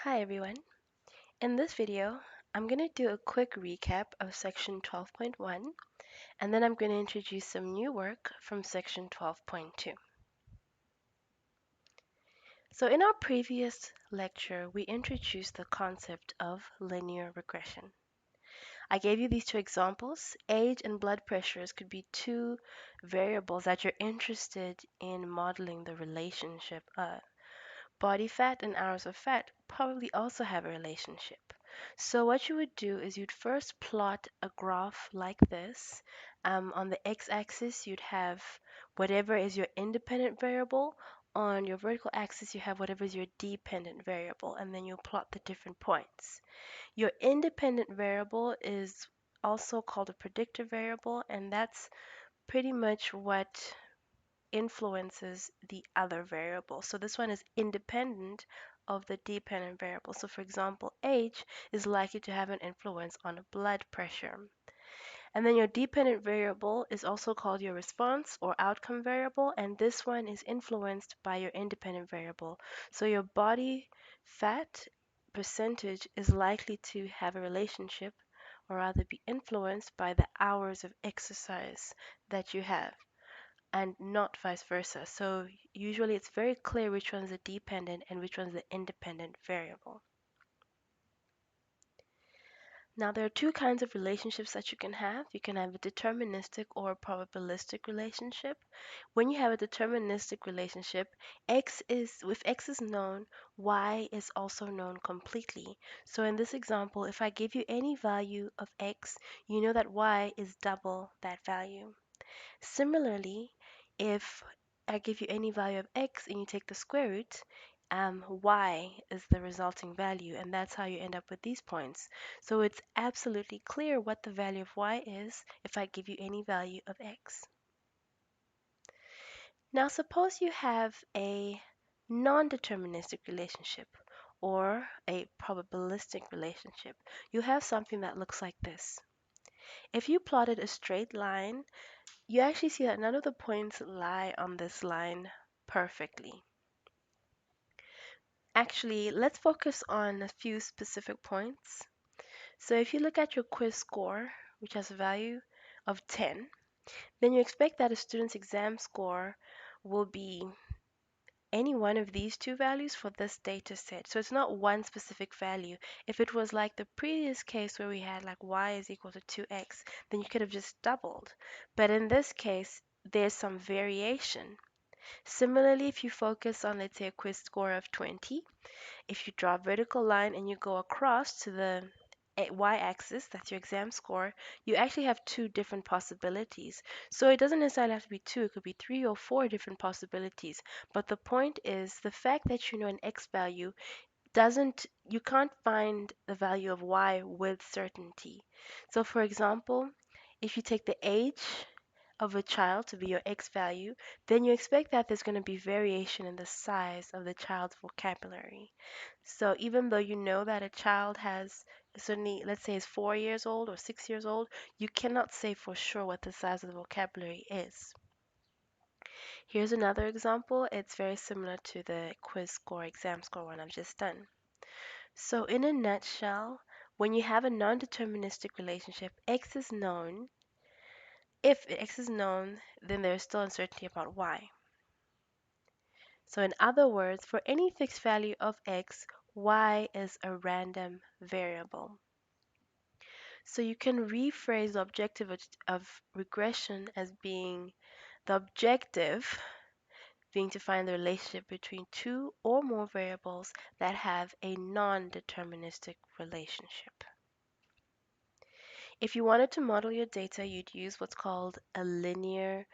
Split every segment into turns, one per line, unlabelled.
Hi everyone. In this video, I'm going to do a quick recap of section 12.1 and then I'm going to introduce some new work from section 12.2. So in our previous lecture, we introduced the concept of linear regression. I gave you these two examples. Age and blood pressures could be two variables that you're interested in modeling the relationship of. Body fat and hours of fat probably also have a relationship. So what you would do is you'd first plot a graph like this. On the x-axis, you'd have whatever is your independent variable. On your vertical axis, you have whatever is your dependent variable, and then you plot the different points. Your independent variable is also called a predictor variable, and that's pretty much what influences the other variable. So this one is independent of the dependent variable. So for example, age is likely to have an influence on blood pressure. And then your dependent variable is also called your response or outcome variable, and this one is influenced by your independent variable. So your body fat percentage is likely to have a relationship or rather be influenced by the hours of exercise that you have and not vice versa. So usually it's very clear which one's the dependent and which one's the independent variable. Now there are two kinds of relationships that you can have. You can have a deterministic or a probabilistic relationship. When you have a deterministic relationship, if x is known, y is also known completely. So in this example, if I give you any value of x, you know that y is double that value. Similarly, if I give you any value of x and you take the square root, y is the resulting value, and that's how you end up with these points. So it's absolutely clear what the value of y is if I give you any value of x. Now suppose you have a non-deterministic relationship or a probabilistic relationship. You have something that looks like this. If you plotted a straight line, you actually see that none of the points lie on this line perfectly. Actually, let's focus on a few specific points. So if you look at your quiz score, which has a value of 10, then you expect that a student's exam score will be any one of these two values for this data set. So it's not one specific value. If it was like the previous case where we had like y is equal to 2x, then you could have just doubled. But in this case, there's some variation. Similarly, if you focus on, let's say, a quiz score of 20, if you draw a vertical line and you go across to the y-axis, that's your exam score, you actually have two different possibilities. So it doesn't necessarily have to be two, it could be three or four different possibilities. But the point is the fact that you know an x value you can't find the value of y with certainty. So for example, if you take the age of a child to be your x value, then you expect that there's going to be variation in the size of the child's vocabulary. So even though you know that a child has certainly, let's say, is 4 years old or 6 years old, you cannot say for sure what the size of the vocabulary is. Here's another example. It's very similar to the quiz score, exam score one I've just done. So in a nutshell, when you have a non-deterministic relationship, x is known. If x is known, then there is still uncertainty about y. So in other words, for any fixed value of x, y is a random variable. So you can rephrase the objective of regression as being the objective being to find the relationship between two or more variables that have a non-deterministic relationship. If you wanted to model your data, you'd use what's called a linear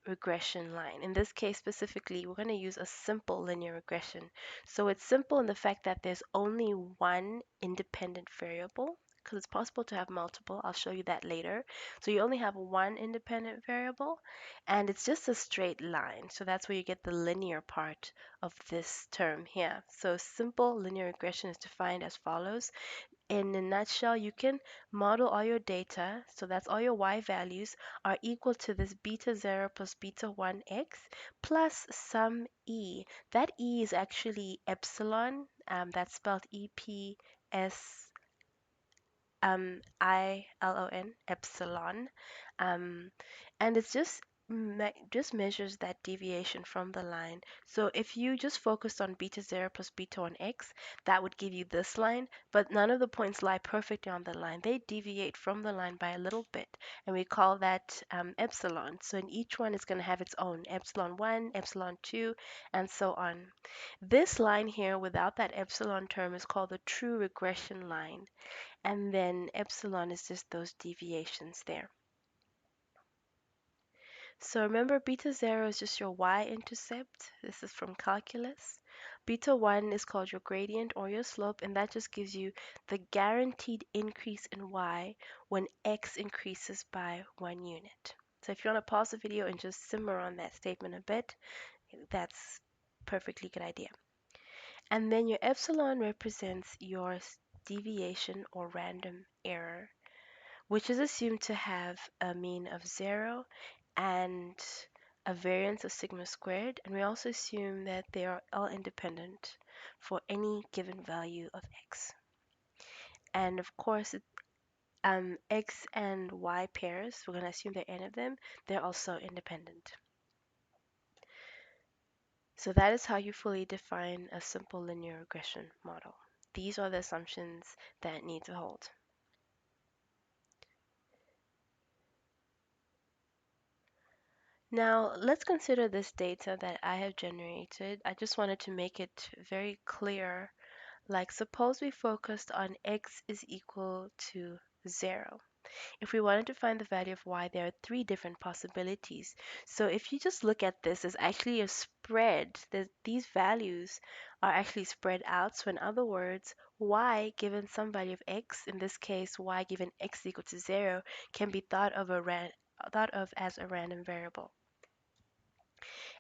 regression line. In this case specifically, we're going to use a simple linear regression. So it's simple in the fact that there's only one independent variable, because it's possible to have multiple. I'll show you that later. So you only have one independent variable, and it's just a straight line. So that's where you get the linear part of this term here. So simple linear regression is defined as follows. In a nutshell, you can model all your data, so that's all your y values, are equal to this beta 0 plus beta 1x plus some e. That e is actually epsilon. that's spelled EPSILON, epsilon. Um, and it's just measures that deviation from the line. So if you just focused on beta 0 plus beta 1x, that would give you this line, but none of the points lie perfectly on the line. They deviate from the line by a little bit, and we call that epsilon. So in each one, it's going to have its own epsilon 1, epsilon 2, and so on. This line here without that epsilon term is called the true regression line, and then epsilon is just those deviations there. So remember, beta 0 is just your y-intercept. This is from calculus. Beta 1 is called your gradient or your slope, and that just gives you the guaranteed increase in y when x increases by 1 unit. So if you want to pause the video and just simmer on that statement a bit, that's perfectly good idea. And then your epsilon represents your deviation or random error, which is assumed to have a mean of 0 and a variance of sigma squared. And we also assume that they are all independent for any given value of x. And of course, x and y pairs, we're going to assume there are n of them, they're also independent. So that is how you fully define a simple linear regression model. These are the assumptions that need to hold. Now, let's consider this data that I have generated. I just wanted to make it very clear. Like, suppose we focused on x is equal to 0. If we wanted to find the value of y, there are three different possibilities. So if you just look at this, there's actually a spread. These values are actually spread out. So in other words, y given some value of x, in this case y given x equal to 0, can be thought of as a random variable.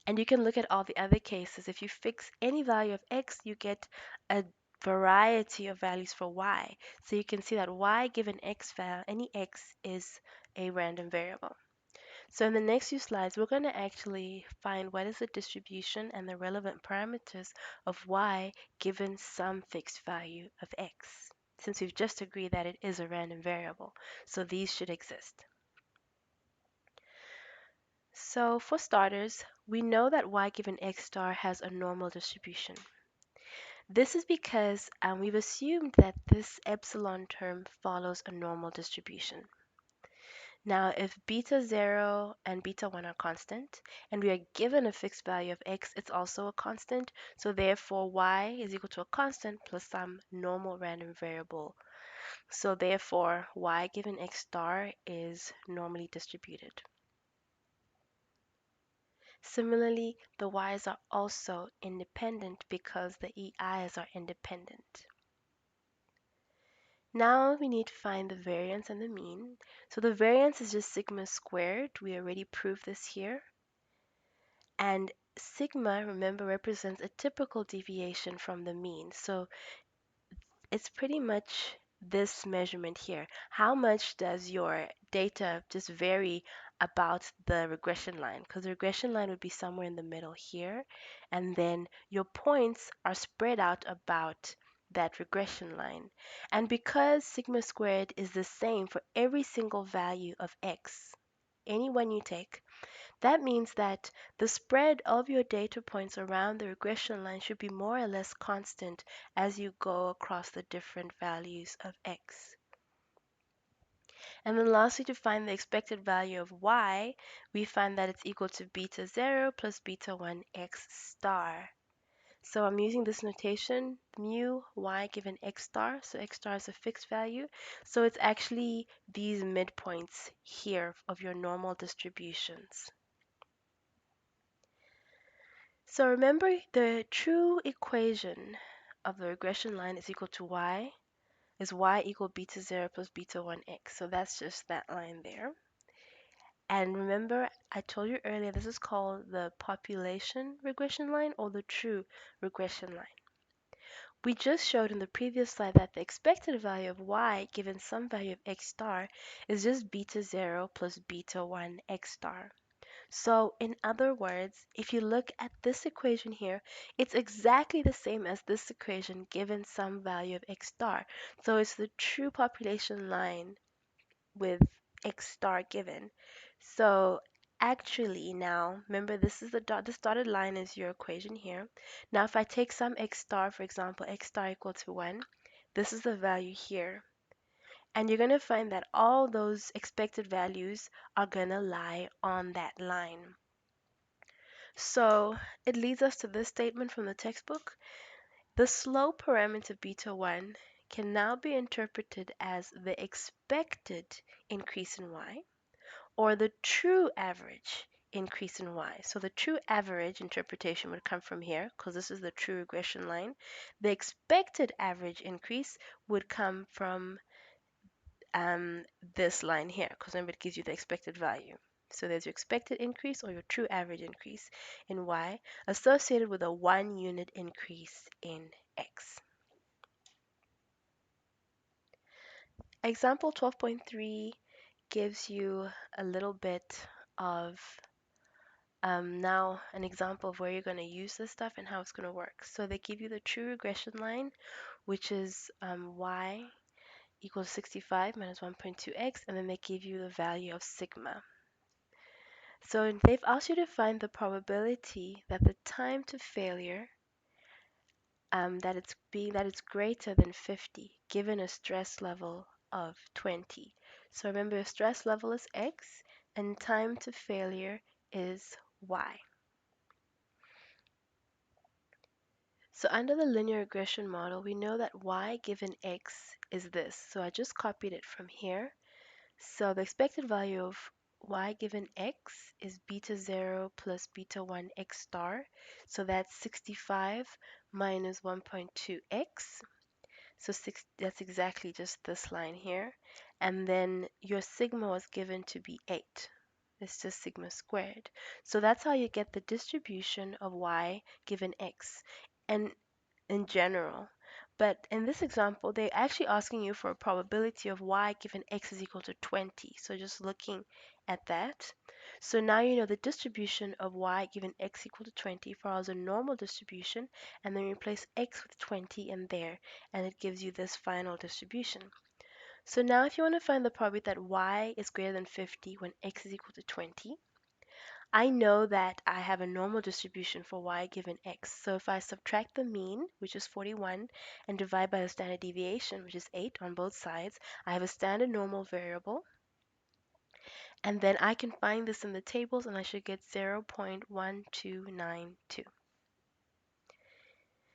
And you can look at all the other cases. If you fix any value of x, you get a variety of values for y. So you can see that y given x value, any x is a random variable. So in the next few slides, we're going to actually find what is the distribution and the relevant parameters of y given some fixed value of x, since we've just agreed that it is a random variable. So these should exist. So for starters, we know that y given x star has a normal distribution. This is because we've assumed that this epsilon term follows a normal distribution. Now, if beta 0 and beta 1 are constant, and we are given a fixed value of x, it's also a constant, so therefore y is equal to a constant plus some normal random variable. So therefore, y given x star is normally distributed. Similarly, the y's are also independent because the ei's are independent. Now we need to find the variance and the mean. So the variance is just sigma squared. We already proved this here. And sigma, remember, represents a typical deviation from the mean. So it's pretty much this measurement here. How much does your data just vary about the regression line? Because the regression line would be somewhere in the middle here, and then your points are spread out about that regression line. And because sigma squared is the same for every single value of x, any one you take, that means that the spread of your data points around the regression line should be more or less constant as you go across the different values of x. And then lastly, to find the expected value of y, we find that it's equal to beta 0 plus beta 1 x star. So I'm using this notation, mu y given x star, so x star is a fixed value. So it's actually these midpoints here of your normal distributions. So remember, the true equation of the regression line is equal to y, is y equal beta 0 plus beta 1x. So that's just that line there. And remember, I told you earlier, this is called the population regression line or the true regression line. We just showed in the previous slide that the expected value of y given some value of x star is just beta 0 plus beta 1 x star. So, in other words, if you look at this equation here, it's exactly the same as this equation given some value of x star. So, it's the true population line with x star given. So, actually now, remember this is this dotted line is your equation here. Now, if I take some x star, for example, x star equal to 1, this is the value here. And you're going to find that all those expected values are going to lie on that line. So it leads us to this statement from the textbook. The slope parameter beta 1 can now be interpreted as the expected increase in y or the true average increase in y. So the true average interpretation would come from here because this is the true regression line. The expected average increase would come from this line here, because remember it gives you the expected value. So there's your expected increase or your true average increase in y associated with a 1 unit increase in x. Example 12.3 gives you a little bit of now an example of where you're going to use this stuff and how it's going to work. So they give you the true regression line, which is y equals 65 minus 1.2x, and then they give you the value of sigma. So they've asked you to find the probability that the time to failure that it's greater than 50 given a stress level of 20. So remember, stress level is x and time to failure is y. So under the linear regression model, we know that y given x is this. So I just copied it from here. So the expected value of y given x is beta 0 plus beta 1 x star. So that's 65 minus 1.2x. So that's exactly just this line here. And then your sigma was given to be 8. It's just sigma squared. So that's how you get the distribution of y given x. And in general. But in this example, they're actually asking you for a probability of y given x is equal to 20. So just looking at that. So now you know the distribution of y given x equal to 20 follows a normal distribution, and then replace x with 20 in there, and it gives you this final distribution. So now if you want to find the probability that y is greater than 50 when x is equal to 20, I know that I have a normal distribution for y given x. So if I subtract the mean, which is 41, and divide by the standard deviation, which is 8 on both sides, I have a standard normal variable. And then I can find this in the tables and I should get 0.1292.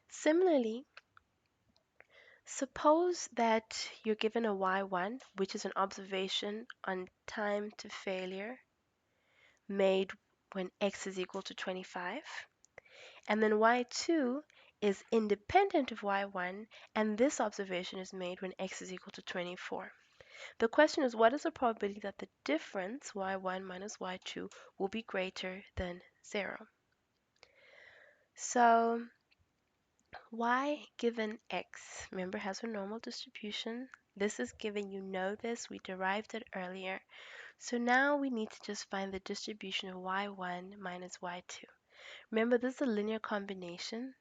Similarly, suppose that you're given a y1, which is an observation on time to failure made when x is equal to 25. And then y2 is independent of y1, and this observation is made when x is equal to 24. The question is, what is the probability that the difference, y1 minus y2, will be greater than 0? So y given x, remember, has a normal distribution. This is given, you know this, we derived it earlier. So now we need to just find the distribution of y1 minus y2. Remember, this is a linear combination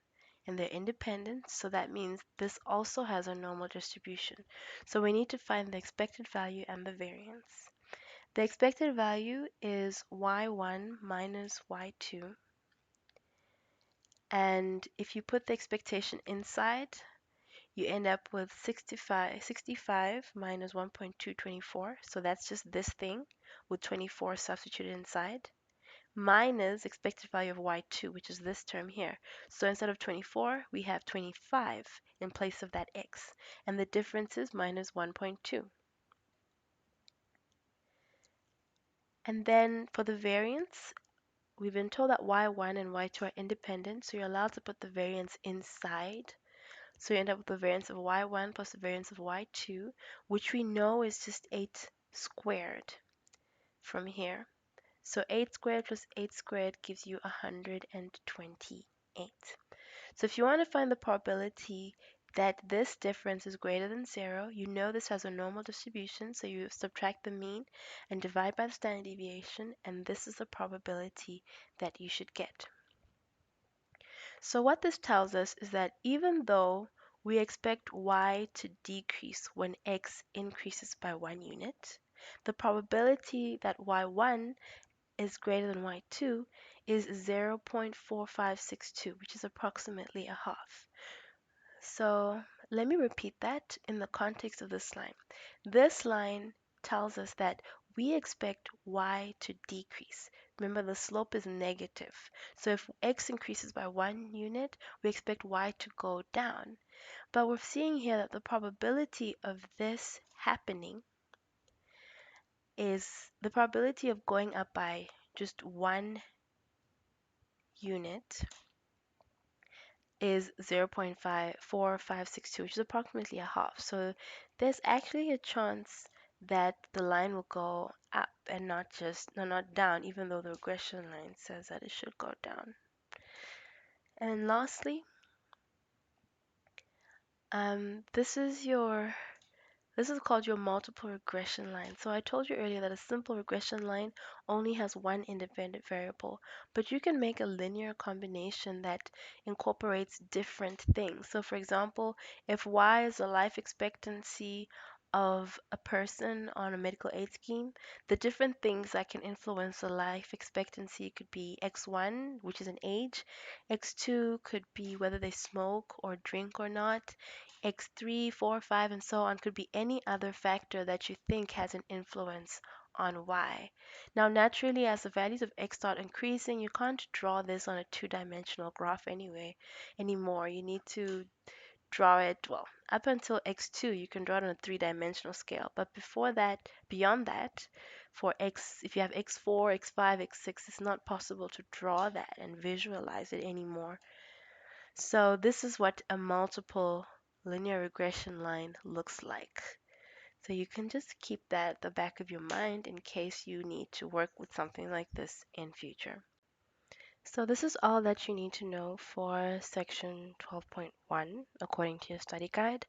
and they're independent, so that means this also has a normal distribution. So we need to find the expected value and the variance. The expected value is y1 minus y2. And if you put the expectation inside, you end up with 65 minus 1.224. So that's just this thing with 24 substituted inside, minus expected value of y2, which is this term here. So instead of 24, we have 25 in place of that x, and the difference is minus 1.2. And then for the variance, we've been told that y1 and y2 are independent, so you're allowed to put the variance inside. So you end up with the variance of y1 plus the variance of y2, which we know is just 8 squared from here. So 8 squared plus 8 squared gives you 128. So if you want to find the probability that this difference is greater than 0. You know this has a normal distribution, so you subtract the mean and divide by the standard deviation, and this is the probability that you should get. So what this tells us is that even though we expect y to decrease when x increases by 1 unit, the probability that y1 is greater than y2 is 0.4562, which is approximately a half. So let me repeat that in the context of this line. This line tells us that we expect y to decrease. Remember, the slope is negative. So if x increases by 1 unit, we expect y to go down. But we're seeing here that the probability of this happening is the probability of going up by just 1 unit is 0.4562, which is approximately a half. So there's actually a chance that the line will go up and not down, even though the regression line says that it should go down. And lastly, this is called your multiple regression line. So I told you earlier that a simple regression line only has one independent variable, but you can make a linear combination that incorporates different things. So for example, if y is the life expectancy of a person on a medical aid scheme, the different things that can influence the life expectancy could be x1, which is an age, x2 could be whether they smoke or drink or not, x3, 4, 5, and so on could be any other factor that you think has an influence on y. Now, naturally, as the values of x start increasing, you can't draw this on a two-dimensional graph anymore. You need to draw it, well, up until x2, you can draw it on a three-dimensional scale. But before that, beyond that, for x, if you have x4, x5, x6, it's not possible to draw that and visualize it anymore. So this is what a multiple linear regression line looks like. So you can just keep that at the back of your mind in case you need to work with something like this in future. So this is all that you need to know for section 12.1 according to your study guide.